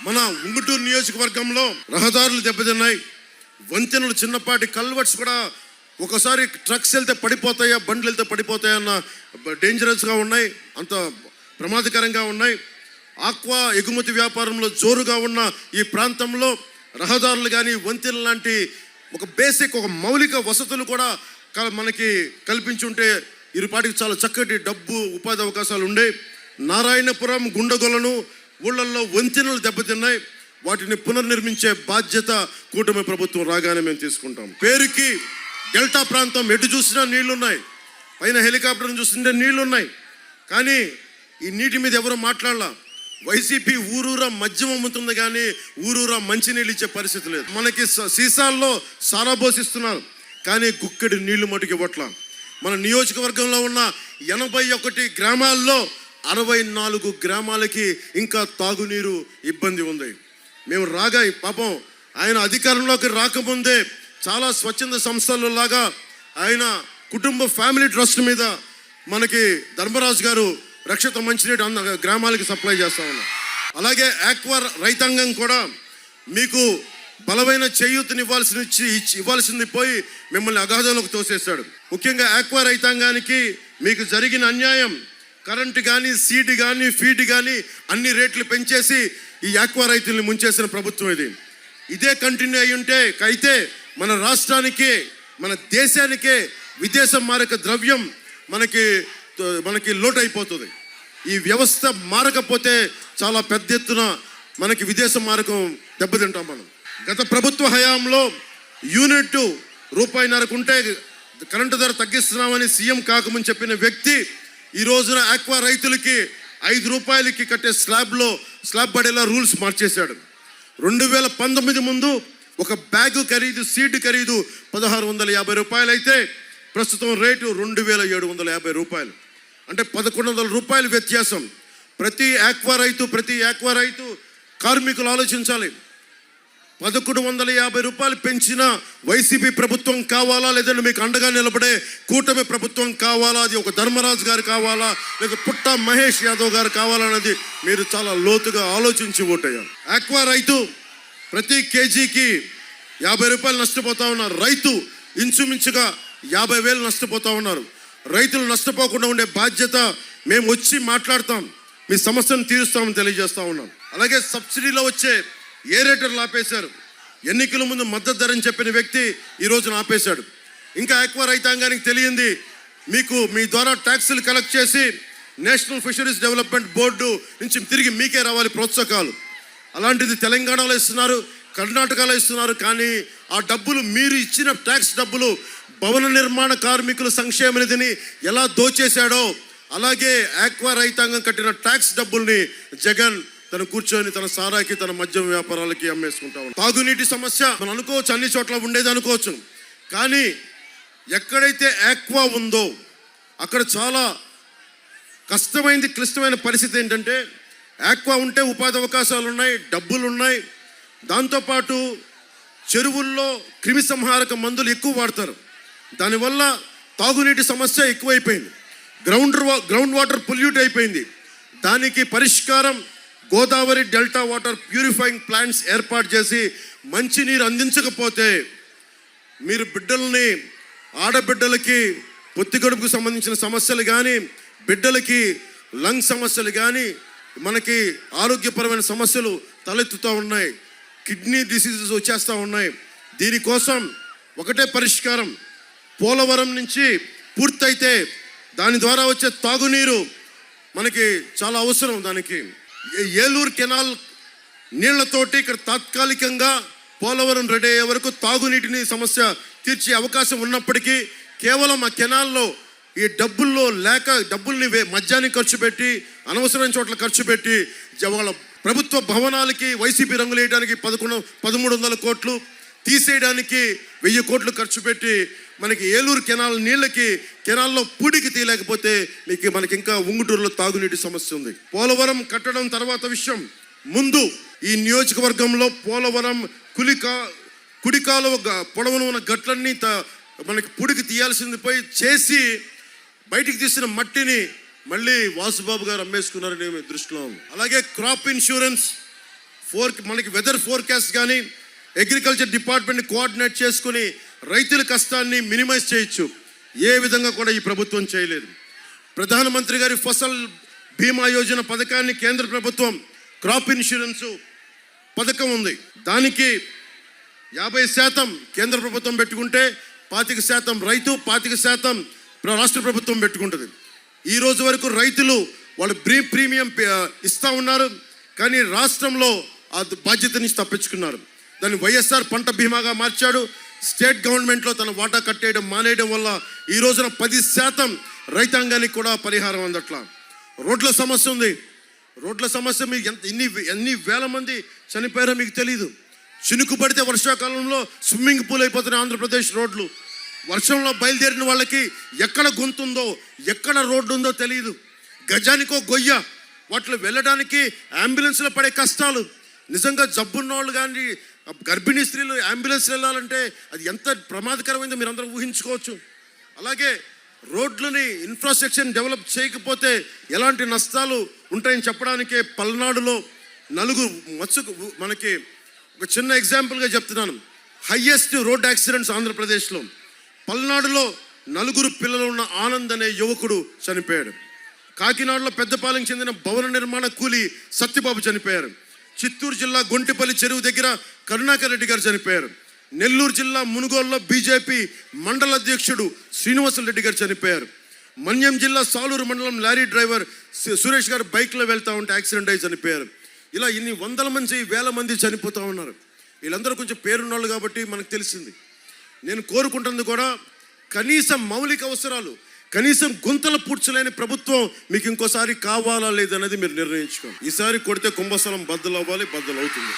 మన ఉంగుటూరు నియోజకవర్గంలో రహదారులు దెబ్బతిన్నాయి, వంతెనలు చిన్నపాటి కల్వర్ట్స్ కూడా ఒకసారి ట్రక్స్ వెళ్తే పడిపోతాయా, బండ్లు వెళ్తే పడిపోతాయా అన్న డేంజరస్గా ఉన్నాయి, అంత ప్రమాదకరంగా ఉన్నాయి. ఆక్వా ఎగుమతి వ్యాపారంలో జోరుగా ఉన్న ఈ ప్రాంతంలో రహదారులు కానీ వంతెనలు లాంటి ఒక బేసిక్ ఒక మౌలిక వసతులు కూడా మనకి కల్పించుంటే ఇరుపాటికి చాలా చక్కటి డబ్బు ఉపాధి అవకాశాలు ఉండే. నారాయణపురం గుండగొలను ఊళ్ళల్లో వంతెనలు దెబ్బతిన్నాయి, వాటిని పునర్నిర్మించే బాధ్యత కూటమి ప్రభుత్వం రాగానే మేము తీసుకుంటాం. పేరుకి డెల్టా ప్రాంతం ఎటు చూసినా నీళ్లున్నాయి, పైన హెలికాప్టర్ని చూస్తుంటే నీళ్లున్నాయి, కానీ ఈ నీటి మీద ఎవరు మాట్లాడాల. వైసీపీ ఊరూరా మద్యం అమ్ముతుంది కానీ ఊరూరా మంచినీళ్ళు ఇచ్చే పరిస్థితి లేదు. మనకి సీసాల్లో సారా పోసిస్తున్నారు కానీ గుక్కడి నీళ్లు మటుకు ఇవ్వట్లా. మన నియోజకవర్గంలో ఉన్న 81 గ్రామాల్లో 64 గ్రామాలకి ఇంకా తాగునీరు ఇబ్బంది ఉంది. మేము పాపం ఆయన అధికారంలోకి రాకముందే చాలా స్వచ్ఛంద సంస్థల లాగా ఆయన కుటుంబ ఫ్యామిలీ ట్రస్ట్ మీద మనకి ధర్మరాజు గారు రక్షిత మంచినీటి గ్రామాలకి సప్లై చేస్తూ ఉన్నారు. అలాగే ఆక్వా రైతాంగం కూడా మీకు బలమైన చేయూతని ఇవ్వాల్సింది పోయి మిమ్మల్ని అగాధంలోకి తోసేస్తాడు. ముఖ్యంగా ఆక్వా రైతాంగానికి మీకు జరిగిన అన్యాయం, కరెంటు కానీ సీడ్ కానీ ఫీడ్ కానీ అన్ని రేట్లు పెంచేసి ఈ ఆక్వా రైతుల్ని ముంచేసిన ప్రభుత్వం ఇది. ఇదే కంటిన్యూ అయితే మన రాష్ట్రానికి మన దేశానికే విదేశ మారక ద్రవ్యం మనకి లోటు అయిపోతుంది. ఈ వ్యవస్థ మారకపోతే చాలా పెద్ద ఎత్తున మనకి విదేశ మారకం దెబ్బతింటాం మనం. గత ప్రభుత్వ హయాంలో యూనిట్ ₹1.5 ఉంటే కరెంటు ధర తగ్గిస్తున్నామని సీఎం కాకముందు చెప్పిన వ్యక్తి ఈ రోజున ఆక్వా రైతులకి ₹5 కట్టే స్లాబ్ పడేలా రూల్స్ మార్చేశాడు. 2019 ముందు ఒక బ్యాగు ఖరీదు సీడ్ ఖరీదు ₹1,650 అయితే ప్రస్తుతం రేటు ₹2,750. అంటే ₹1,100 వ్యత్యాసం. ప్రతి ఆక్వా రైతు కార్మికులు ఆలోచించాలి. ₹1,150 పెంచిన వైసీపీ ప్రభుత్వం కావాలా, లేదంటే మీకు అండగా నిలబడే కూటమి ప్రభుత్వం కావాలా, అది ఒక ధర్మరాజు గారు కావాలా, లేదా పుట్ట మహేష్ యాదవ్ గారు కావాలా అనేది మీరు చాలా లోతుగా ఆలోచించి ఓటేయాలి. ఆక్వా రైతు ప్రతి కేజీకి ₹50 నష్టపోతా ఉన్నారు. రైతు ఇంచుమించుగా 50,000 నష్టపోతా ఉన్నారు. రైతులు నష్టపోకుండా ఉండే బాధ్యత మేము వచ్చి మాట్లాడతాం, మీ సమస్యను తీరుస్తామని తెలియజేస్తా ఉన్నాం. అలాగే సబ్సిడీలో వచ్చే ఏరేటర్లు ఆపేశారు. ఎన్నికల ముందు మద్దతు ధరని చెప్పిన వ్యక్తి ఈ రోజున ఆపేశాడు. ఇంకా ఆక్వా రైతాంగానికి తెలియంది, మీ ద్వారా ట్యాక్సులు కలెక్ట్ చేసి నేషనల్ ఫిషరీస్ డెవలప్మెంట్ బోర్డు నుంచి తిరిగి మీకే రావాలి ప్రోత్సాహకాలు. అలాంటిది తెలంగాణలో ఇస్తున్నారు, కర్ణాటకలో ఇస్తున్నారు, కానీ ఆ డబ్బులు మీరు ఇచ్చిన ట్యాక్స్ డబ్బులు భవన నిర్మాణ కార్మికుల సంక్షేమ నిధిని ఎలా దోచేశాడో అలాగే ఆక్వా రైతాంగం కట్టిన ట్యాక్స్ డబ్బుల్ని జగన్ తను కూర్చొని తన సారాకి తన మద్యం వ్యాపారాలకి అమ్మేసుకుంటా ఉన్నాడు. తాగునీటి సమస్య మనం అనుకోవచ్చు, అన్ని చోట్ల ఉండేది అనుకోవచ్చు, కానీ ఎక్కడైతే ఆక్వా ఉందో అక్కడ చాలా కష్టమైంది, క్లిష్టమైన పరిస్థితి ఏంటంటే ఆక్వా ఉంటే ఉపాధి అవకాశాలు ఉన్నాయి, డబ్బులు ఉన్నాయి, దాంతోపాటు చెరువుల్లో క్రిమి సంహారక మందులు ఎక్కువ వాడతారు. దానివల్ల తాగునీటి సమస్య ఎక్కువైపోయింది, గ్రౌండ్ వాటర్ పొల్యూట్ అయిపోయింది. దానికి పరిష్కారం Godavari delta water purifying plants ఏర్పాటు చేసి మంచినీరు అందించకపోతే మీరు ఆడబిడ్డలకి పొత్తికడుపుకు సంబంధించిన సమస్యలు కానీ, బిడ్డలకి లంగ్ సమస్యలు కానీ, మనకి ఆరోగ్యపరమైన సమస్యలు తలెత్తుతూ ఉన్నాయి, కిడ్నీ డిసీజెస్ వచ్చేస్తూ ఉన్నాయి. దీనికోసం ఒకటే పరిష్కారం, పోలవరం నుంచి పూర్తయితే దాని ద్వారా వచ్చే తాగునీరు మనకి చాలా అవసరం. దానికి ఏలూరు కెనాల్ నీళ్లతోటి ఇక్కడ తాత్కాలికంగా పోలవరం రెడీ అయ్యే వరకు తాగునీటిని సమస్య తీర్చే అవకాశం ఉన్నప్పటికీ కేవలం ఆ కెనాల్లో ఈ డబ్బుల్ని మద్యానికి ఖర్చు పెట్టి, అనవసరమైన చోట్ల ఖర్చు పెట్టి, వాళ్ళ ప్రభుత్వ భవనాలకి వైసీపీ రంగులు వేయడానికి 1,300 కోట్లు, తీసేయడానికి 1,000 కోట్లు ఖర్చు పెట్టి మనకి ఏలూరు కెనాల్ కెనాల్లో పూడికి తీయలేకపోతే మనకి ఇంకా ఉంగుటూరులో తాగునీటి సమస్య ఉంది. పోలవరం కట్టడం తర్వాత విషయం, ముందు ఈ నియోజకవర్గంలో పోలవరం కుడికాలువ పొడవున ఉన్న గట్లన్నీ మనకి పూడికి తీయాల్సింది పోయి చేసి బయటికి తీసిన మట్టిని మళ్ళీ వాసుబాబు గారు అమ్మేసుకున్నారని దృష్టిలో ఉంది. అలాగే క్రాప్ ఇన్సూరెన్స్ మనకి వెదర్ ఫోర్కాస్ట్ కానీ అగ్రికల్చర్ డిపార్ట్మెంట్ని కోఆర్డినేట్ చేసుకుని రైతుల కష్టాన్ని మినిమైజ్ చేయొచ్చు. ఏ విధంగా కూడా ఈ ప్రభుత్వం చేయలేదు. ప్రధానమంత్రి గారి ఫసల్ బీమా యోజన పథకాన్ని కేంద్ర ప్రభుత్వం క్రాప్ ఇన్సూరెన్స్ పథకం ఉంది. దానికి 50% కేంద్ర ప్రభుత్వం పెట్టుకుంటే 25% రైతు, 25% రాష్ట్ర ప్రభుత్వం పెట్టుకుంటుంది. ఈ రోజు వరకు రైతులు వాళ్ళు ప్రీమియం ఇస్తూ ఉన్నారు, కానీ రాష్ట్రంలో ఆ బాధ్యత నుంచి తప్పించుకున్నారు. దాన్ని వైఎస్ఆర్ పంట బీమాగా మార్చాడు. స్టేట్ గవర్నమెంట్లో తన వాటా కట్టేయడం మానేయడం వల్ల ఈ రోజున 10% రైతాంగానికి కూడా పరిహారం అందట్లా. రోడ్ల సమస్య ఉంది. రోడ్ల సమస్య మీకు ఎన్ని వేల మంది చనిపోయారో మీకు తెలీదు. చినుకు పడితే వర్షాకాలంలో స్విమ్మింగ్ పూల్ అయిపోతున్నాయి ఆంధ్రప్రదేశ్ రోడ్లు. వర్షంలో బయలుదేరిన వాళ్ళకి ఎక్కడ గొంతుందో, ఎక్కడ రోడ్డు ఉందో తెలియదు. గజానికో గొయ్య. వాటిలో వెళ్ళడానికి అంబులెన్స్లో పడే కష్టాలు. నిజంగా జబ్బున్న వాళ్ళు కానీ గర్భిణీ స్త్రీలు అంబులెన్స్ వెళ్ళాలంటే అది ఎంత ప్రమాదకరమైందో మీరు అందరూ ఊహించుకోవచ్చు. అలాగే రోడ్లని ఇన్ఫ్రాస్ట్రక్చర్ డెవలప్ చేయకపోతే ఎలాంటి నష్టాలు ఉంటాయని చెప్పడానికే పల్నాడులో మనకి ఒక చిన్న ఎగ్జాంపుల్గా చెప్తున్నాను. హయ్యెస్ట్ రోడ్ యాక్సిడెంట్స్ ఆంధ్రప్రదేశ్లో. పల్నాడులో 4 పిల్లలు ఉన్న ఆనంద్ అనే యువకుడు చనిపోయాడు. కాకినాడలో పెద్దపాలెంకి చెందిన భవన నిర్మాణ కూలి సత్యబాబు చనిపోయారు. చిత్తూరు జిల్లా గొంటిపల్లి చెరువు దగ్గర కరుణాకర్ రెడ్డి గారు చనిపోయారు. నెల్లూరు జిల్లా మునుగోలులో బీజేపీ మండల అధ్యక్షుడు శ్రీనివాసులు రెడ్డి గారు చనిపోయారు. మన్యం జిల్లా సాలూరు మండలం లారీ డ్రైవర్ సురేష్ గారు బైక్లో వెళ్తూ ఉంటే యాక్సిడెంట్ అయి చనిపోయారు. ఇలా ఇన్ని వందల మంది, వేల మంది చనిపోతూ ఉన్నారు. వీళ్ళందరూ కొంచెం పేరున్నోళ్ళు కాబట్టి మనకు తెలిసింది. నేను కోరుకుంటుంది కూడా కనీసం మౌలిక అవసరాలు, కనీసం గుంతలు పూడ్చలేని ప్రభుత్వం మీకు ఇంకోసారి కావాలా లేదనేది మీరు నిర్ణయించుకోండి. ఈసారి కొడితే కుంభస్థలం బద్దలు అవ్వాలి, బద్దలు అవుతుంది.